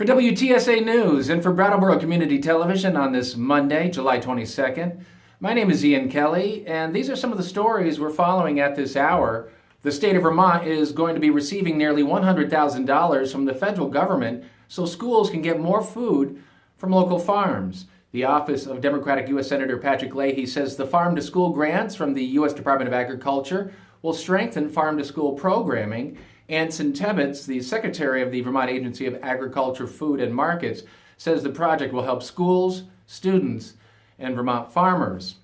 For WTSA News and for Brattleboro Community Television on this Monday, July 22nd, my name is Ian Kelly, and these are some of the stories we're following at this hour. The state of Vermont is going to be receiving nearly $100,000 from the federal government so schools can get more food from local farms. The office of Democratic U.S. Senator Patrick Leahy says the farm-to-school grants from the U.S. Department of Agriculture will strengthen farm-to-school programming. Anson Tebbetts, the secretary of the Vermont Agency of Agriculture, Food and Markets, says the project will help schools, students, and Vermont farmers.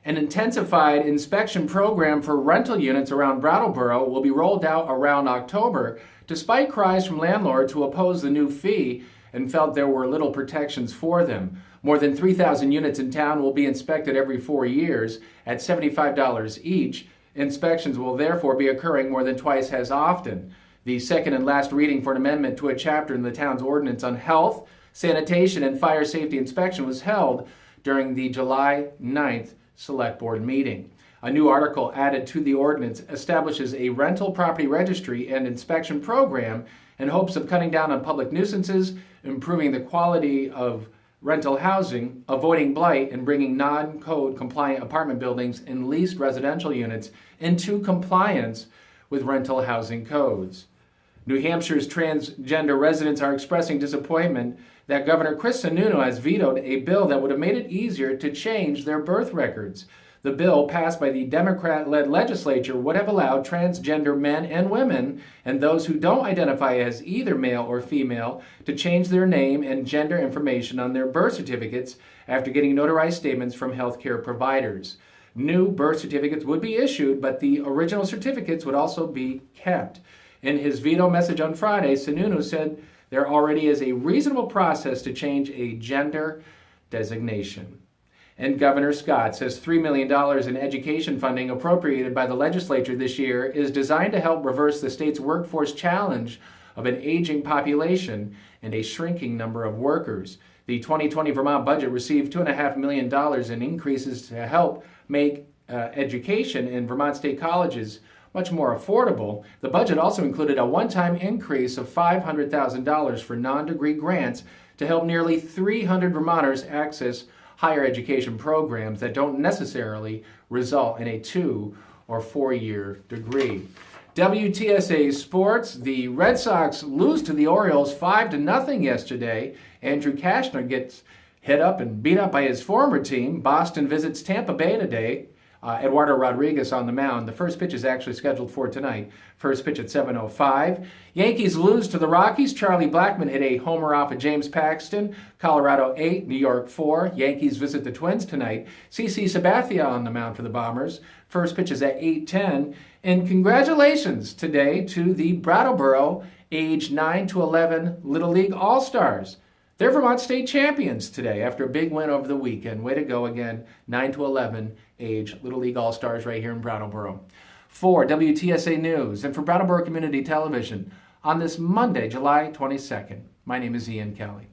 An intensified inspection program for rental units around Brattleboro will be rolled out around October, despite cries from landlords who oppose the new fee and felt there were little protections for them. More than 3,000 units in town will be inspected every 4 years at $75 each. Inspections will therefore be occurring more than twice as often. The second and last reading for an amendment to a chapter in the town's ordinance on health, sanitation, and fire safety inspection was held during the July 9th Select Board meeting. A new article added to the ordinance establishes a rental property registry and inspection program in hopes of cutting down on public nuisances, improving the quality of rental housing, avoiding blight, and bringing non-code compliant apartment buildings and leased residential units into compliance with rental housing codes. New Hampshire's transgender residents are expressing disappointment that Governor Chris Sununu has vetoed a bill that would have made it easier to change their birth records. The bill, passed by the Democrat-led legislature, would have allowed transgender men and women and those who don't identify as either male or female to change their name and gender information on their birth certificates after getting notarized statements from healthcare providers. New birth certificates would be issued, but the original certificates would also be kept. In his veto message on Friday, Sununu said there already is a reasonable process to change a gender designation. And Governor Scott says $3 million in education funding appropriated by the legislature this year is designed to help reverse the state's workforce challenge of an aging population and a shrinking number of workers. The 2020 Vermont budget received $2.5 million in increases to help make education in Vermont state colleges much more affordable. The budget also included a one-time increase of $500,000 for non-degree grants to help nearly 300 Vermonters access higher education programs that don't necessarily result in a 2 or 4 year degree. WTSA Sports, the Red Sox lose to the Orioles 5-0 yesterday. Andrew Cashner gets hit up and beat up by his former team. Boston visits Tampa Bay today. Eduardo Rodriguez on the mound. The first pitch is actually scheduled for tonight. First pitch at 7:05. Yankees lose to the Rockies. Charlie Blackmon hit a homer off of James Paxton. Colorado 8, New York 4. Yankees visit the Twins tonight. CC Sabathia on the mound for the Bombers. First pitch is at 8:10. And congratulations today to the Brattleboro age 9 to 11 Little League All-Stars. They're Vermont State champions today after a big win over the weekend. Way to go again, 9 to 11 age Little League All-Stars right here in Brattleboro. For WTSA News and for Brattleboro Community Television on this Monday, July 22nd, my name is Ian Kelly.